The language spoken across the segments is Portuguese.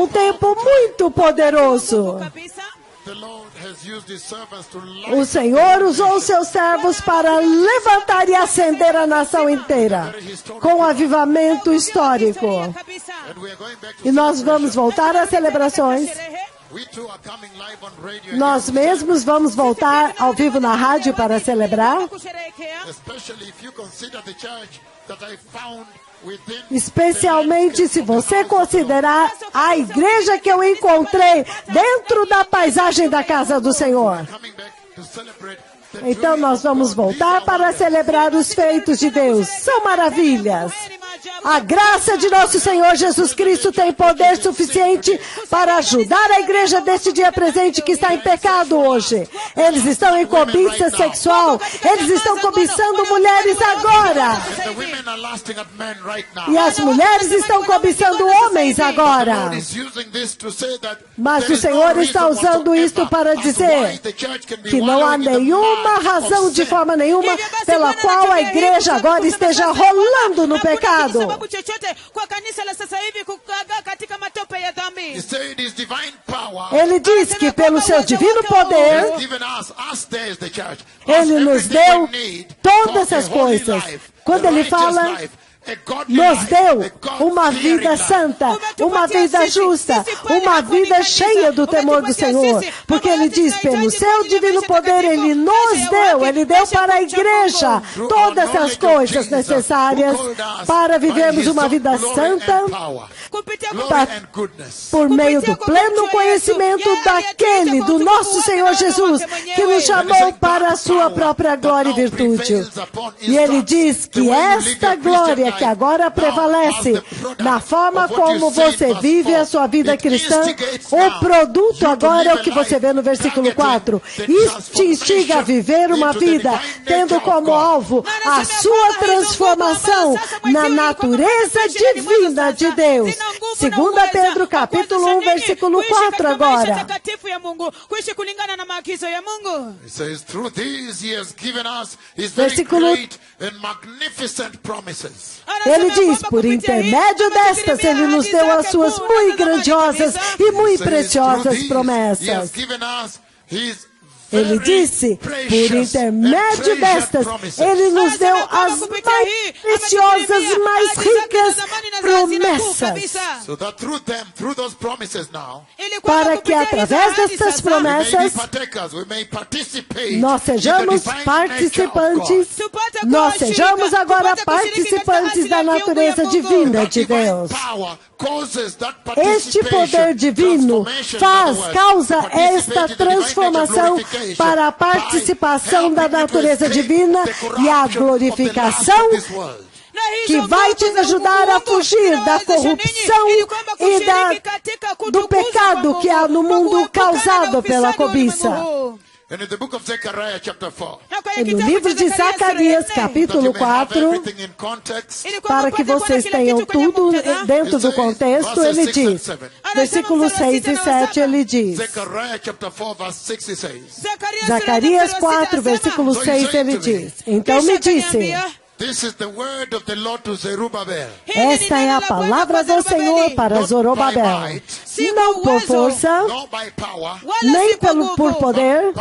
um tempo muito poderoso. O Senhor usou seus servos para levantar e acender a nação inteira com um avivamento histórico. E nós vamos voltar às celebrações. Nós mesmos vamos voltar ao vivo na rádio para celebrar. Especialmente se você considerar a igreja que eu encontrei dentro da paisagem da casa do Senhor. Então nós vamos voltar para celebrar os feitos de Deus. São maravilhas. A graça de nosso Senhor Jesus Cristo tem poder suficiente para ajudar a igreja deste dia presente que está em pecado hoje. Eles estão em cobiça sexual. Eles estão cobiçando mulheres agora. E as mulheres estão cobiçando homens agora. Mas o Senhor está usando isto para dizer que não há nenhuma razão, de forma nenhuma, pela qual a igreja agora esteja rolando no pecado. Ele diz que pelo seu divino poder, Ele nos deu todas as coisas. Quando Ele fala, nos deu uma vida santa, uma vida justa, uma vida cheia do temor do Senhor. Porque Ele diz, pelo seu divino poder, Ele nos deu, Ele deu para a igreja todas as coisas necessárias para vivermos uma vida santa, por meio do pleno conhecimento daquele, do nosso Senhor Jesus, que nos chamou para a sua própria glória e virtude. E Ele diz que esta glória que agora prevalece na forma como você vive a sua vida cristã, o produto agora é o que você vê no versículo 4. Isto te instiga a viver uma vida tendo como alvo a sua transformação na natureza divina de Deus. 2 Pedro capítulo 1, versículo 4 agora. Versículo Ele diz, por intermédio destas, Ele nos deu as suas muito grandiosas e muito preciosas promessas. Ele disse, por intermédio destas, Ele nos deu as mais preciosas, mais ricas promessas. Para que através destas promessas, nós sejamos participantes, nós sejamos agora participantes da natureza divina de Deus. Este poder divino causa esta transformação para a participação da natureza divina e a glorificação que vai te ajudar a fugir da corrupção e do pecado que há no mundo causado pela cobiça. E no livro de Zacarias, capítulo 4, para que vocês tenham tudo dentro do contexto, ele diz, versículos 6 e 7, ele diz, Zacarias 4, versículo 6, ele diz, então me disse, esta é a palavra do Senhor para Zorobabel. Não por força, nem por poder,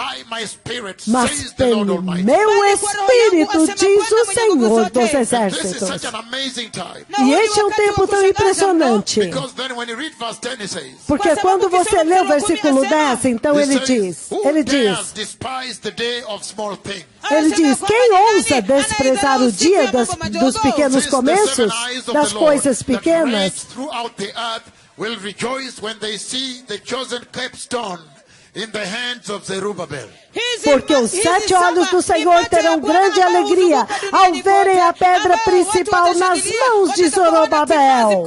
mas pelo meu Espírito, diz o Senhor dos Exércitos. E este é um tempo tão impressionante. Porque quando você lê o versículo 10, então ele diz, quem ousa desprezar o dia dos pequenos começos, das coisas pequenas? Will rejoice when they see the chosen capstone in the hands of Zerubbabel. Porque os 7 olhos do Senhor terão grande alegria ao verem a pedra principal nas mãos de Zorobabel.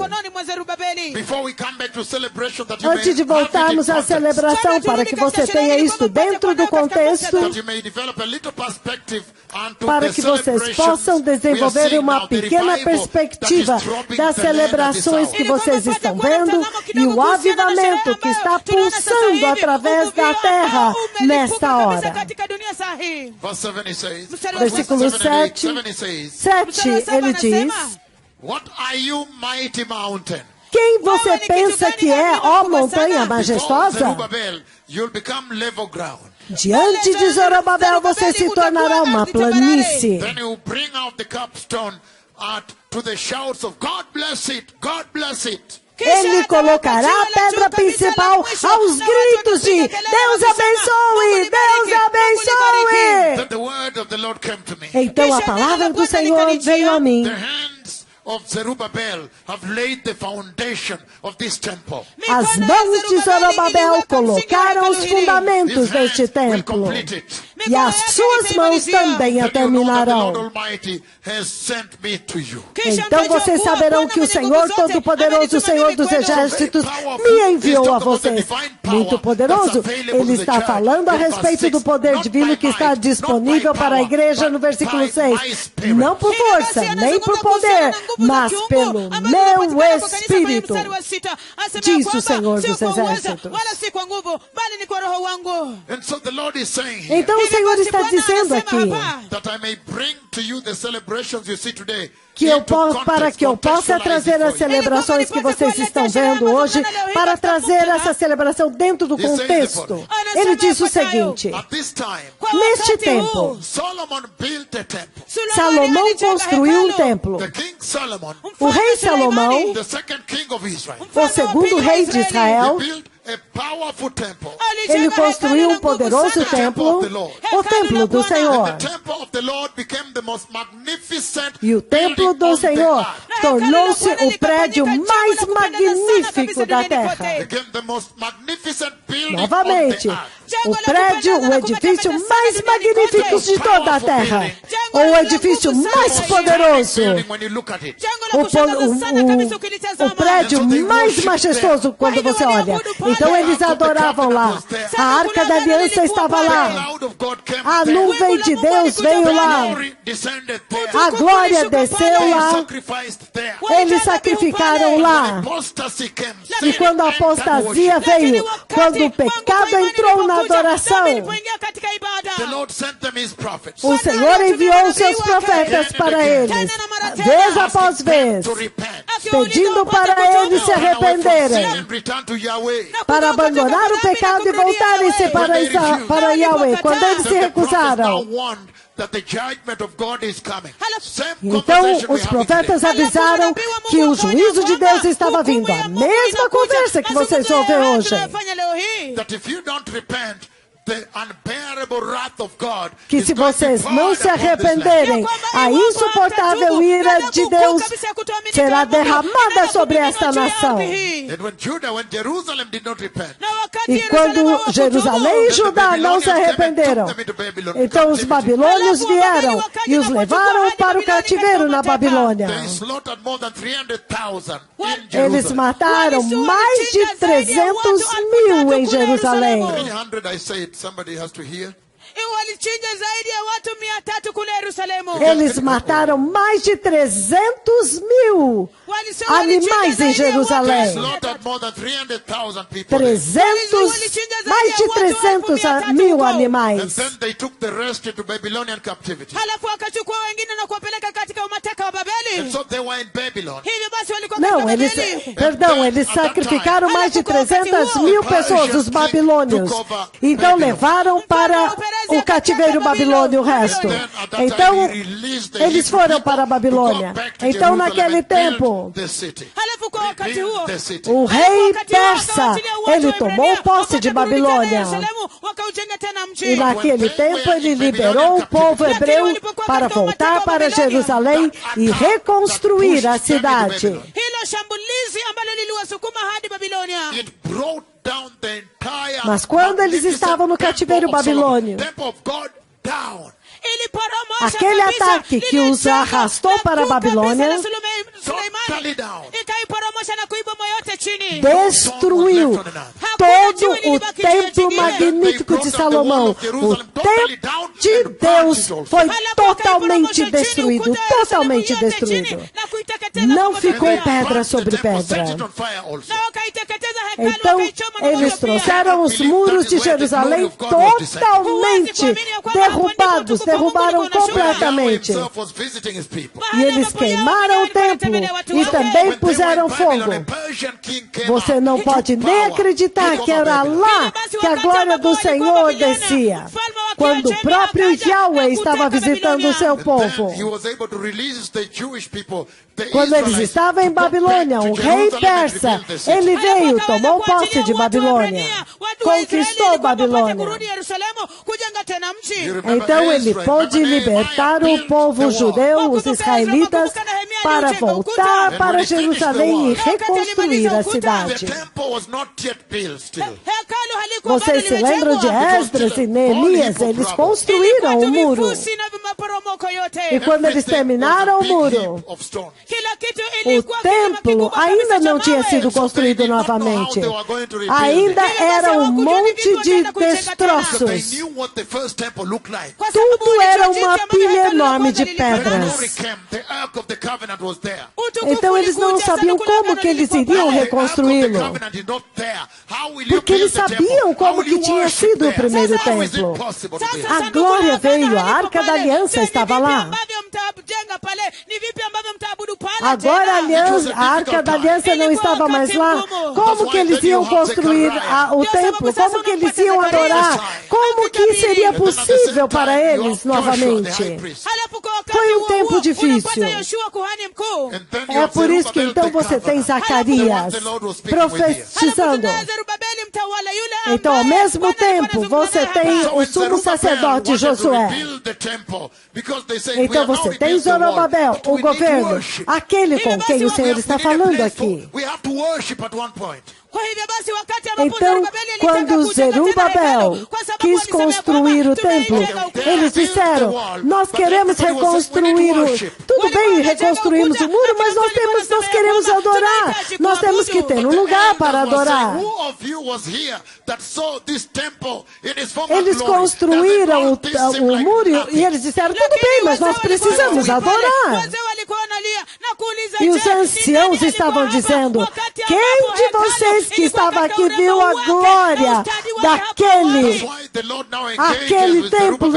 Antes de voltarmos à celebração, para que você tenha isto dentro do contexto, para que vocês possam desenvolver uma pequena perspectiva das celebrações que vocês estão vendo e o avivamento que está pulsando através da terra nesta hora. Versículo 7, ele diz, What are you, mighty mountain? Quem você pensa que é, ó montanha majestosa? Zerubbabel, you'll become level ground. Diante de Zorobabel você se tornará uma planície. Then he will bring out the capstone to the shouts of God bless it, God bless it. Ele colocará a pedra principal aos gritos de Deus abençoe, Deus abençoe. Then the word of the Lord came to me. Então a palavra do Senhor veio a mim. The hands of Zerubbabel have laid the foundation of this temple. As mãos de Zorobabel colocaram os fundamentos His deste hands will templo. complete it. E as suas mãos também a Then you know that the terminarão. Lord Almighty has sent me to you. Então vocês saberão que o Senhor Todo-Poderoso, o Senhor dos Exércitos, me enviou a vocês. Muito poderoso. Ele está falando a respeito do poder divino que está disponível para a igreja no versículo 6. Não por força, nem por poder, mas pelo meu Espírito, diz o Senhor dos Exércitos. And so the Lord is saying here, Então o Senhor está dizendo aqui that I may bring to you the celebrations you see today que eu into posso, para que eu possa contextualize trazer it as for you. celebrações que vocês estão vendo hoje, para trazer essa celebração dentro do contexto. Ele diz o seguinte: At this time, neste tempo, Solomon built a temple. Salomão construiu um templo. The King Solomon, O rei Salomão, the second king of Israel, o segundo rei de Israel, he built a powerful temple. ele construiu um poderoso templo, o templo do Senhor. The temple of the Lord became the most magnificent E o templo building do on the Senhor earth. tornou-se o prédio mais magnífico da terra. Became the most magnificent building Novamente, on the earth. o prédio, o edifício mais magnífico de toda a terra. O edifício mais poderoso. When you look at it. O prédio mais majestoso quando você olha. Então eles adoravam lá. A Arca da Aliança estava lá. A nuvem de Deus veio lá. A glória desceu lá. Eles sacrificaram lá. E quando a apostasia veio, quando o pecado entrou na adoração, The Lord sent them his prophets. o Senhor enviou seus profetas para eles, vez após vez, To repent. pedindo para eles se arrependerem, And return to Yahweh. para abandonar o pecado e voltarem-se para Yahweh. Quando eles se Then the prophets now recusaram, warned that the judgment of God is coming. Same então conversation we os have profetas today. avisaram que o juízo de Deus estava vindo. A mesma conversa que vocês ouvem hoje. That if you don't repent, the unbearable wrath of God Que is se going to vocês pour não se upon this land. arrependerem, a insuportável ira de Deus será derramada sobre esta nação. And when Jerusalem did not repent, E quando Jerusalém e Judá não se arrependeram, então os babilônios vieram e os levaram para o cativeiro na Babilônia. they slaughtered more than 300,000 in Eles Jerusalem. mataram mais de 300 mil em Jerusalém. 300, I said, somebody has to hear. walichinja zaidi ya watu 300 kule Yerusalemu. Eles mataram mais de 300 mil animais em Jerusalém. Slaughtered more than 300,000 people. 300, mais de 300 mil And animais. then they took the rest into Babylonian captivity. Halafu wakachukua wengine na kuwapeleka katika umateka wa And Babeli. so they were in Babylon. Hivyo basi walikuwa Não, katika eles, Babeli. perdão, eles sacrificaram mais de 300 mil pessoas, os babilônios. Então levaram para o cativeiro babilônio o resto. Então eles foram para a Babilônia. Então naquele tempo, Halafu kwa wakati huo o rei persa, ele tomou posse de Babilônia. wakaujenga tena mji. E naquele tempo ele liberou o povo hebreu para voltar para Jerusalém e reconstruir a cidade. Hilo shambulizi ambalo liliwasukuma hadi Babilonia. It brought down the entire Mas quando eles estavam no cativeiro babilônio, temple of God down. Ele poromosha aquele kabisa, ataque que os arrastou para a Babilônia Totally down. ikaiporomosha na kuibomoa yote chini. destruiu todo o templo magnífico de Salomão. O templo de Deus foi totalmente destruído, totalmente destruído. Não ficou pedra sobre pedra. Então, eles trouxeram os muros de Jerusalém totalmente derrubados, derrubaram completamente. E eles queimaram o templo e também puseram fogo. Você não pode nem acreditar que era lá que a glória do Senhor descia, quando o próprio Yahweh estava visitando o seu povo. Quando eles estavam em Babilônia, um rei persa, ele veio, tomou posse de Babilônia, conquistou Babilônia. Então ele pôde libertar o povo judeu, os israelitas, para voltar para Jerusalém e reconstruir a cidade. Vocês se lembram de Esdras e Neemias? Eles construíram o muro. E quando eles terminaram o muro, o templo ainda não tinha sido construído novamente. Ainda era um monte de destroços. Tudo era uma pilha enorme de pedras. Então eles não sabiam como que eles iriam reconstruí-lo. Porque eles sabiam como que tinha sido o primeiro templo. A glória veio, a Arca da Aliança estava lá. Agora a Arca da Aliança não estava mais lá. Como que eles iam construir o templo? Como que eles iam adorar? Como que seria possível para eles novamente? Foi um tempo difícil. É por isso que então você tem Zacarias profetizando. Então, ao mesmo tempo, você tem o sumo sacerdote Josué. Então, você tem Zorobabel, o governo, aquele com quem o Senhor está falando aqui. Então, quando Zerubabel quis construir o templo, eles disseram, nós queremos reconstruir tudo bem, reconstruímos o muro, mas nós queremos adorar. Nós temos que ter um lugar para adorar. Eles construíram o muro e eles disseram, tudo bem, mas nós precisamos adorar. E os anciãos estavam dizendo, quem de vocês que estava aqui viu a glória daquele templo,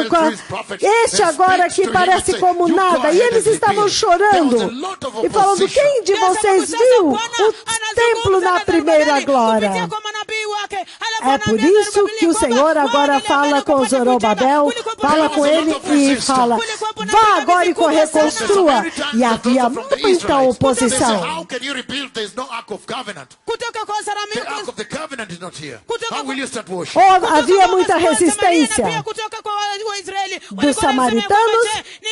este agora aqui parece como nada. E eles estavam chorando e falando, quem de vocês viu o templo na primeira glória? É por isso que o Senhor agora fala com Zorobabel, fala com ele e fala, vá agora e reconstrua. E havia muita oposição. Havia muita resistência dos samaritanos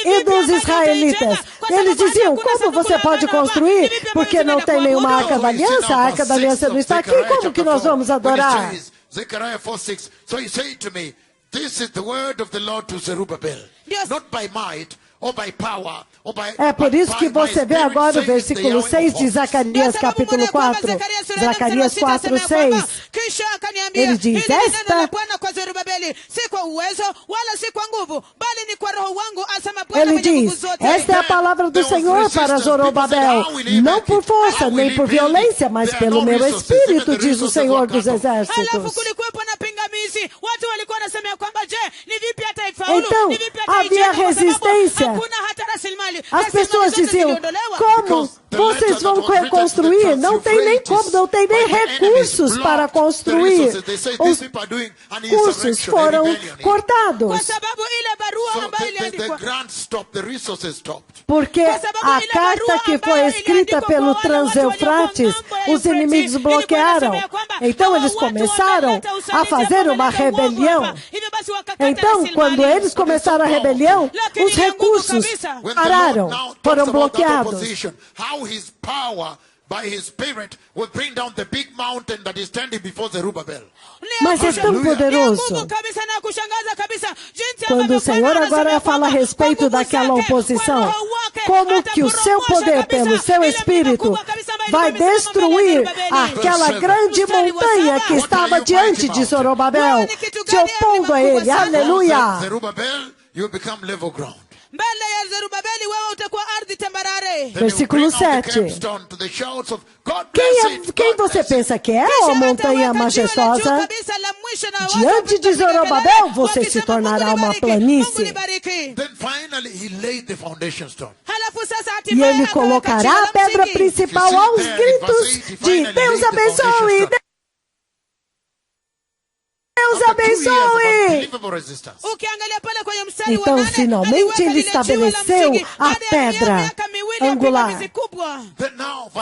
e dos israelitas. Eles diziam, como você pode construir? Porque não tem nenhuma Arca da Aliança, a Arca da Aliança não está aqui, como que nós vamos adorar? Zechariah 4:6. So he said to me, this is the word of the Lord to Zerubbabel, not by might or by power. É por isso que você vê agora o versículo 6 de Zacarias capítulo 4. Zacarias 4:6. Ele diz, ele diz, esta é a palavra do Senhor para Zorobabel, não por força nem por violência, mas pelo meu espírito, diz o Senhor dos Exércitos. Então, havia resistência. As pessoas diziam, como vocês vão reconstruir? Não tem nem como, não tem nem recursos para construir. Os recursos foram cortados. Porque a carta que foi escrita pelo Trans-Eufrates, os inimigos bloquearam. Então eles começaram a fazer uma rebelião. Então, quando eles começaram a rebelião, os recursos pararam, foram bloqueados. By his spirit will bring down the big mountain that is standing before Zerubbabel. Mas é tão poderoso. Quando o Senhor agora fala a respeito daquela oposição, como que o seu poder pelo seu espírito vai destruir aquela grande montanha que estava diante de Zorobabel, se opondo a ele. Aleluia! Zerubbabel, you become level ground. mbele ya Zerubabeli wewe utakuwa ardhi tambarare. Versículo 7. Quem você pensa que é, ó montanha majestosa? Diante de Zorobabel você se tornará uma planície. E ele colocará a pedra principal aos gritos de Deus abençoe! Deus abençoe! Então, finalmente, ele estabeleceu a pedra angular.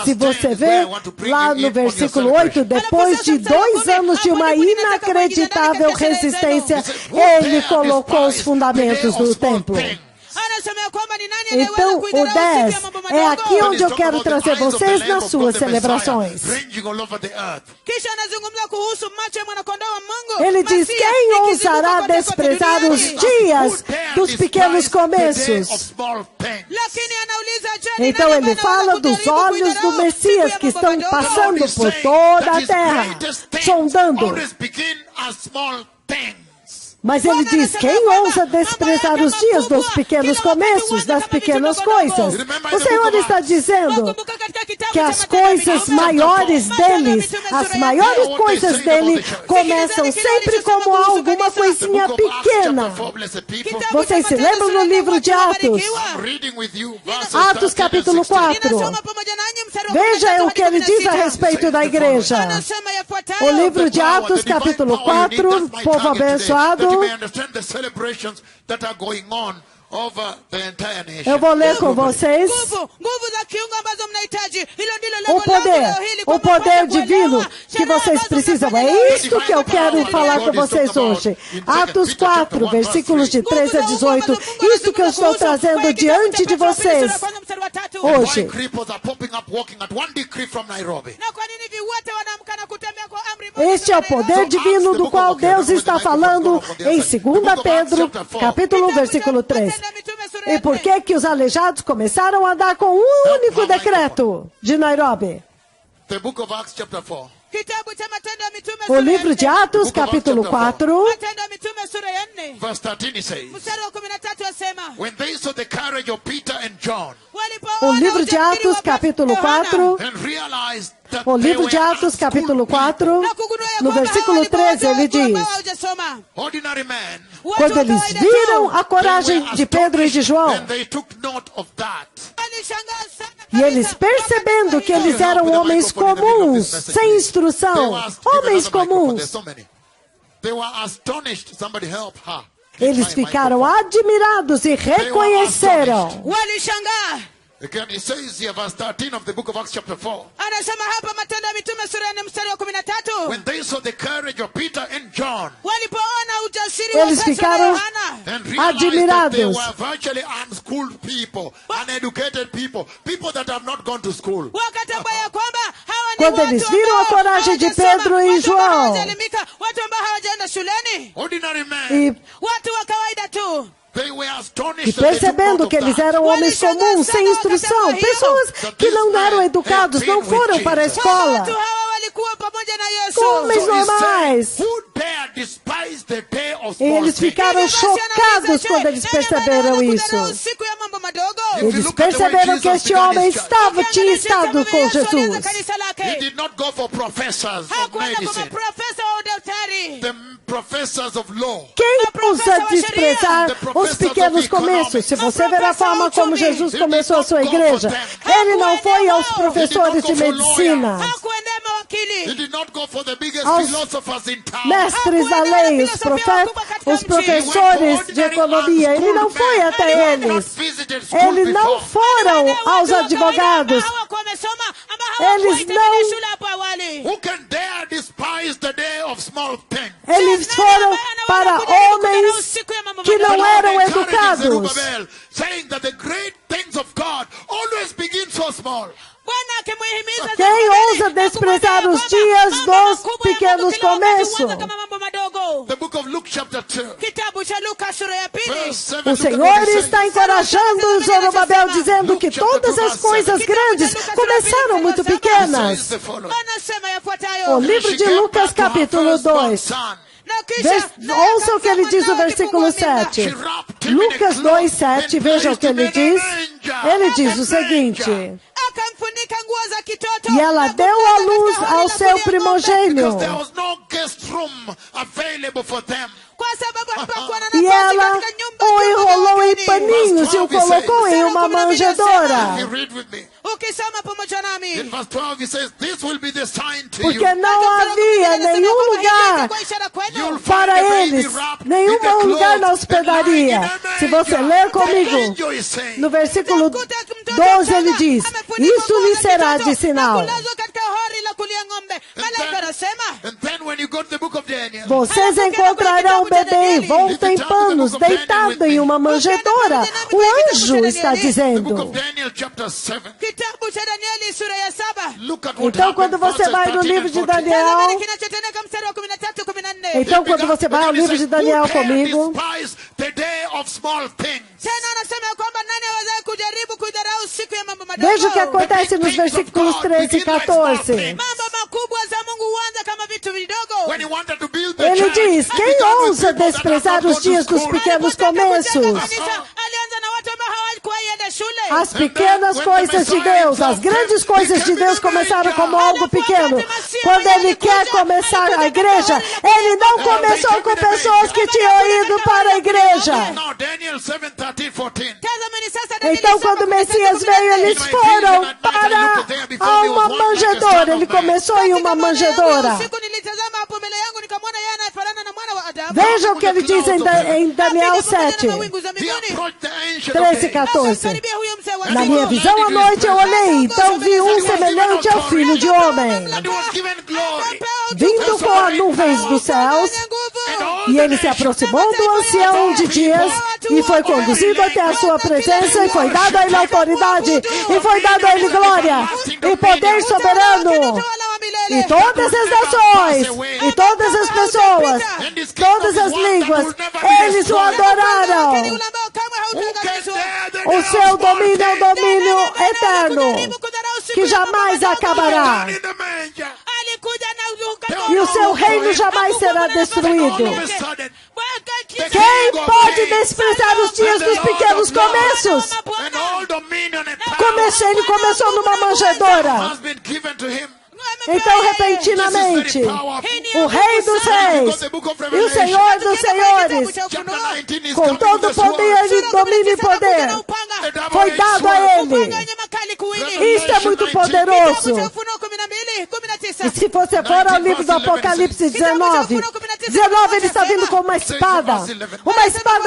Se você vê lá no versículo 8, depois de 2 anos de uma inacreditável resistência, ele colocou os fundamentos do templo. Então, o 10 é aqui onde eu quero trazer vocês nas suas celebrações. Ele diz: quem ousará desprezar os dias dos pequenos começos? Então, ele fala dos olhos do Messias que estão passando por toda a terra, sondando. Mas ele diz: quem ousa desprezar os dias dos pequenos começos, das pequenas coisas? O Senhor está dizendo que as coisas maiores deles, as maiores coisas dele, começam sempre como alguma coisinha pequena. Vocês se lembram no livro de Atos? Atos capítulo 4. Veja o que ele diz a respeito da igreja. O livro de Atos capítulo 4, povo abençoado. Eu vou ler com vocês o poder divino que vocês precisam. É isto que eu quero falar com vocês hoje. Atos 4, versículos de 13 a 18. Isto que eu estou trazendo diante de vocês hoje. Este é o poder divino do qual Deus está falando em 2 Pedro, capítulo 1, versículo 3. E por que os aleijados começaram a andar com um único decreto de Nairobi? O livro de Atos, capítulo 4, o livro de Atos, capítulo 4, o livro de Atos, capítulo 4, no versículo 13, ele diz: quando eles viram a coragem de Pedro e de João, e eles percebendo que eles eram homens comuns, sem instrução, homens comuns, eles ficaram admirados e reconheceram. Again, it says here, verse 13 of the book of Acts chapter 4. When they saw the courage of Peter and John, eles ficaram admirados. they were virtually unschooled people, uneducated people, people that have not gone to school. Quando eles viram a coragem de Pedro e João, Ordinary men, e percebendo que eles eram homens comuns, sem instrução, pessoas que não eram educados, não foram para a escola, homens normais. E eles ficaram chocados quando eles perceberam isso. Eles perceberam que este homem tinha estado com Jesus. Quem ousa desprezar os pequenos começos? Se você ver a forma como Jesus começou a sua igreja, ele não foi aos professores de medicina, aos mestres da lei, os professores de economia. Ele não foi até eles. Eles não foram aos advogados. Eles não. Eles foram para homens que não eram educados. Quem ousa desprezar os dias dos pequenos começos? Luke chapter 2. Kitabu cha Luka sura ya pili. Verse 7. O Look at Senhor what he está says. encorajando Zorobabel, dizendo que todas as coisas grandes começaram muito pequenas. Says the following. Anasema O yafuatayo. livro de Lucas, capítulo 2. Na kisha Ouça o que ele diz no versículo 7. Lucas 2:7, veja o que ele diz. Ele diz o seguinte: akamfunika nguo za kitoto. e ela deu à luz ao seu primogênito. Because there was no guest room available for them. Kwa sababu hapakuwa na E nafasi ela katika nyumba o enrolou em wageni. paninhos e o colocou em uma You manjedoura. read with me. Ukisoma pamoja In nami. verse 12 he says, this will be the sign to you. Porque não havia nenhum lugar You'll find para the baby eles, wrapped nenhum in the lugar na clothes and lying in hospedaria. a Se você manger. ler The comigo, angel is saying, no versículo 12 ele diz: isso lhe será de sinal. and then when you go to the book of Daniel, Vocês encontrarão o bebê envolto em panos, deitado em uma manjedoura. O anjo está the book dizendo. of Daniel chapter 7, Kitabu cha Danieli sura ya 7. look at what Então, quando happened, você verses vai no 13 livro and de 14. Daniel, Kinachotendeka mstari wa 13, 14. então quando você vai ao livro de Daniel comigo, Despise the day of small things. Tena anasema ya kwamba nani awezaye kujaribu kuidharau siku ya mambo madogo. veja o que acontece nos versículos 13 e 14. Mambo makubwa za Mungu huanza kama vitu vidogo. When he wanted to build the Ele church, diz: he quem began with ousa people that desprezar have not os dias gone dos to school. pequenos Alipotaka kujenga começos? kanisa, alianza na watu ambao hawakuwahi enda shule. As pequenas coisas de Deus, as grandes coisas de Deus começaram como algo pequeno. Quando ele quer começar a igreja, ele não começou com pessoas que tinham ido para a igreja. Now Daniel 7, 13, 14. Tazameni sasa Danieli Então, quando o Messias veio, eles foram para uma manjedoura. Ele começou em uma manjedoura. Usiku nilitazama hapo mbele yangu nikamwona yeye anayefanana na mwana wa Adamu. Veja o que ele diz em Daniel 7, He approached the ancient 13 e of days. 14. Karibia huyo mzee wa Na siku. minha visão à noite eu olhei, então vi um semelhante ao Filho de Homem, And he was given glory. vindo com as nuvens dos céus, e ele se aproximou do ancião de dias, e foi conduzido até a sua presença, e foi dado a ele autoridade, e foi dado a ele glória, e poder soberano. E todas as nações, e todas as pessoas, todas as línguas, eles o adoraram. O seu domínio é um domínio eterno, que jamais acabará. In the manger. E o seu reino jamais será destruído. All of a sudden, Quem pode desprezar os dias dos pequenos começos? and all dominion and power Ele começou numa manjedoura. has been given to him. Então, repentinamente, o Rei dos Reis e o Senhor dos Senhores, Chapter 19 is com coming todo with o the sword. poder, domínio e poder, foi dado a ele. Isso é muito poderoso. E se você for ao livro do Apocalipse 19, ele está vindo com uma espada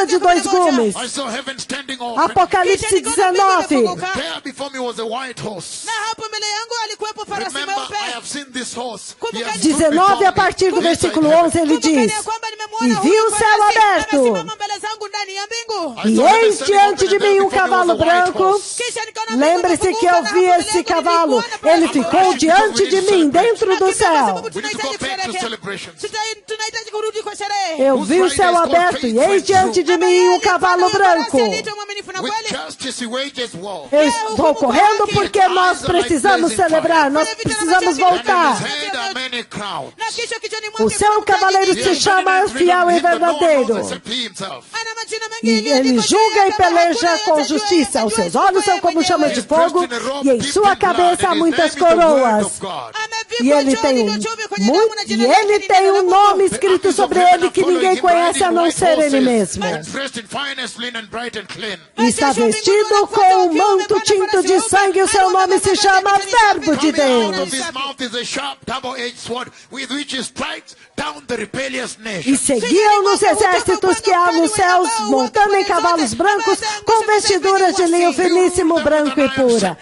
de 2 gumes. I saw heaven standing open. Apocalipse 19. There before me was a white horse. Na hapo mbele yangu alikuwepo farasi Remember, mweupe. I have seen this horse. He has stood 19, before a partir do me versículo inside 11, ele diz: E E vi o céu aberto, e eis diante de mim um cavalo branco. Lembre-se que eu vi esse cavalo. Ele ficou diante de mim, dentro do céu. Eu vi o céu aberto, e eis diante de mim um cavalo branco. With justice he wages war. Eu estou correndo porque nós precisamos celebrar, nós precisamos voltar. And in his hand are many crowns. O seu cavaleiro se chama Fiel e Verdadeiro. E ele julga e peleja com justiça. Os seus olhos são como chamas de fogo, e em sua cabeça há muitas coroas. E ele tem um nome escrito sobre ele que ninguém conhece a não ser ele mesmo. E está vestido com um manto tinto de sangue, o seu nome se chama Verbo de Deus. E seguiam nos exércitos que há nos céus, montando em cavalos brancos, com vestiduras de linho finíssimo, branco e pura.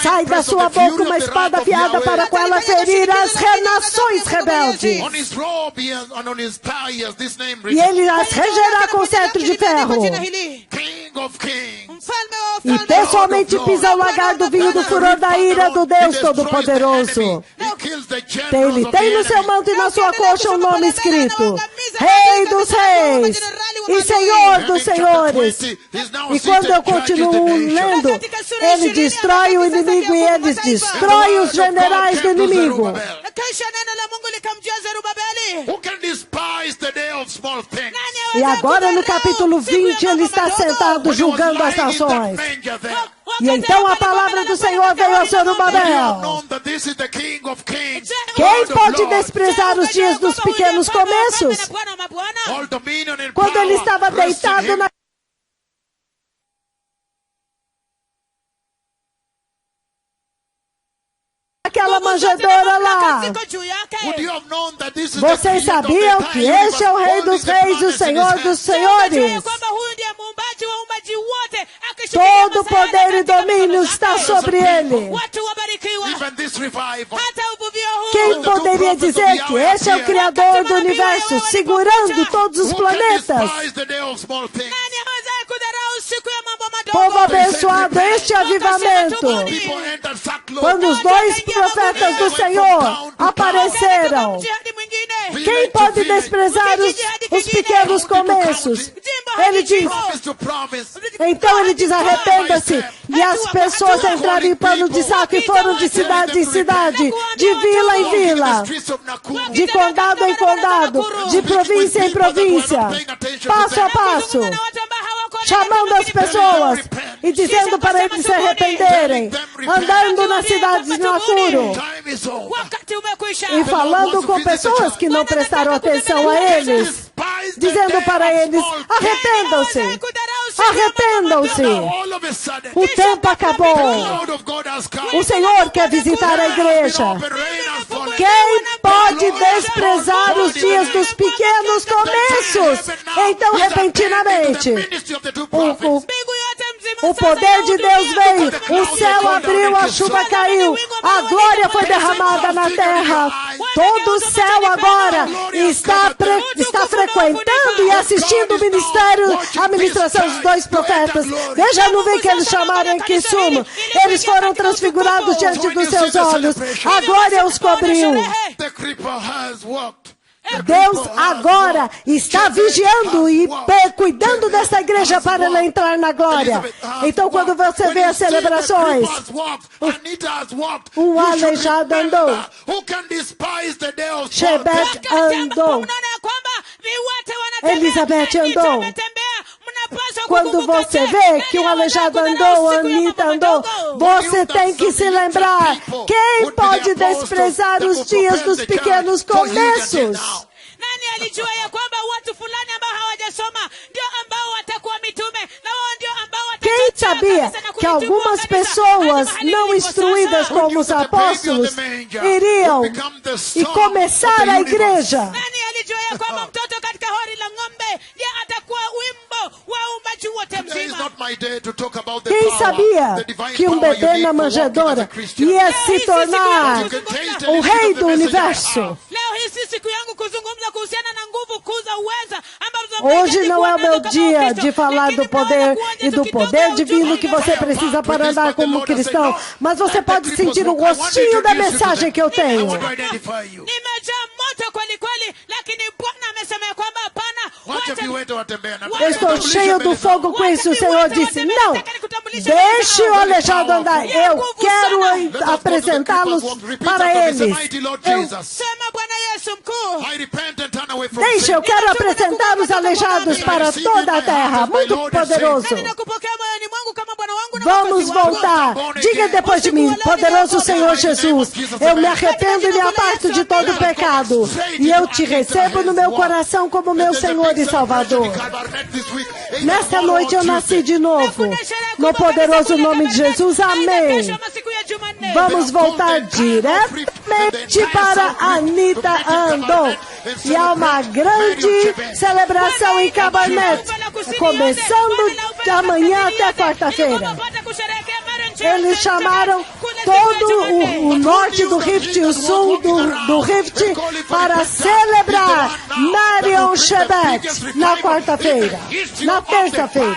Sai da sua boca uma espada afiada para com ela ferir as nações rebeldes. E ele as regerá com cetro de ferro. E pessoalmente pisa o lagar do vinho do furor da ira do Deus Todo-Poderoso. Ele tem no seu manto e na sua coxa um nome escrito: Rei dos Reis e Senhor dos Senhores. E quando eu continuo lendo, ele destrói o inimigo e eles destroem os generais do inimigo. E agora no capítulo 20 ele está sentado julgando as nações. E então a palavra do Senhor veio a Zorobabel. Quem pode desprezar os dias dos pequenos começos? Quando ele estava deitado naquela manjedoura lá. Vocês sabiam que este é o Rei dos Reis e o Senhor dos Senhores? Todo poder e domínio está sobre ele. Quem poderia dizer que este é o Criador do universo, segurando todos os planetas? Povo abençoado, este avivamento. Quando os dois profetas do Senhor apareceram, quem pode desprezar os pequenos começos? Ele diz, então ele diz, arrependa-se. E as pessoas entraram em pano de saco e foram de cidade em cidade, de vila em vila, de condado em condado, de província em província, passo a passo, chamando as pessoas e dizendo para eles se arrependerem, andando nas cidades de Nacuro e falando com pessoas que não prestaram atenção a eles, dizendo para eles, arrependam-se, arrependam-se, o tempo acabou, o Senhor quer visitar a igreja. Quem pode desprezar os dias dos pequenos começos? Então, repentinamente, o poder de Deus veio, o céu abriu, a chuva caiu, a glória foi derramada na terra. Todo o céu agora está frequentando e assistindo o ministério, a ministração dos dois profetas. Veja a nuvem que eles chamaram em Kisumu. Eles foram transfigurados diante dos seus olhos. A glória os cobriu. Deus agora está vigiando e cuidando dessa igreja para ela entrar na glória. Então, quando você vê as celebrações, um aleijado andou, Shebet andou, Elizabeth andou. Quando você vê que um aleijado andou, Anitta andou, você tem que se lembrar, quem pode desprezar os dias dos pequenos começos? Quem sabia que algumas pessoas não instruídas como os apóstolos iriam e começar a igreja? Quem sabia que um bebê na manjedoura ia se tornar o rei do universo? Hoje não é o meu dia de falar do poder e do poder divino que você precisa para andar como cristão, mas você pode sentir o gostinho da mensagem que eu tenho. Eu estou cheio do fogo com isso. O Senhor disse, não, deixe o aleijado andar. Eu quero apresentá-los para eles. Eu quero apresentar os aleijados para toda a terra. Muito poderoso. Vamos voltar. Diga depois de mim, poderoso Senhor Jesus, eu me arrependo e me aparto de todo o pecado. E eu te recebo no meu coração como meu Senhor e Salvador. Nesta noite eu nasci de novo. No poderoso nome de Jesus, amém. Vamos voltar diretamente para Anitta andou. E há uma grande celebração em Cabernet, começando de amanhã até quarta-feira. Eles chamaram todo o norte do Rift e o sul do Rift para celebrar Marion Shebet na quarta-feira, na terça-feira.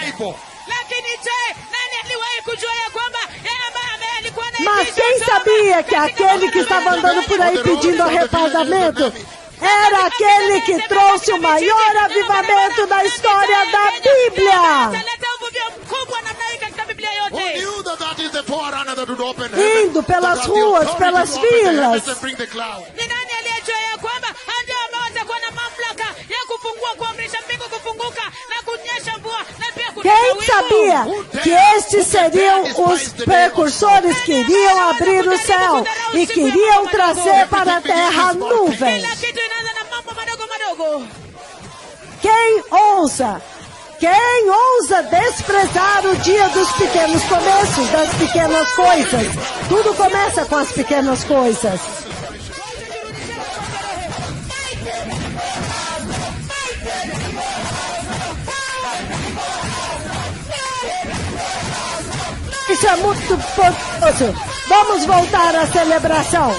Mas quem sabia que aquele que estava andando por aí pedindo arrependimento era aquele que trouxe o maior avivamento da história da Bíblia? Indo pelas ruas, pelas filas. Quem sabia que estes seriam os precursores que iriam abrir o céu e queriam trazer para a terra nuvens? Quem ousa desprezar o dia dos pequenos começos, das pequenas coisas? Tudo começa com as pequenas coisas. Isso é muito poderoso. Vamos voltar à celebração.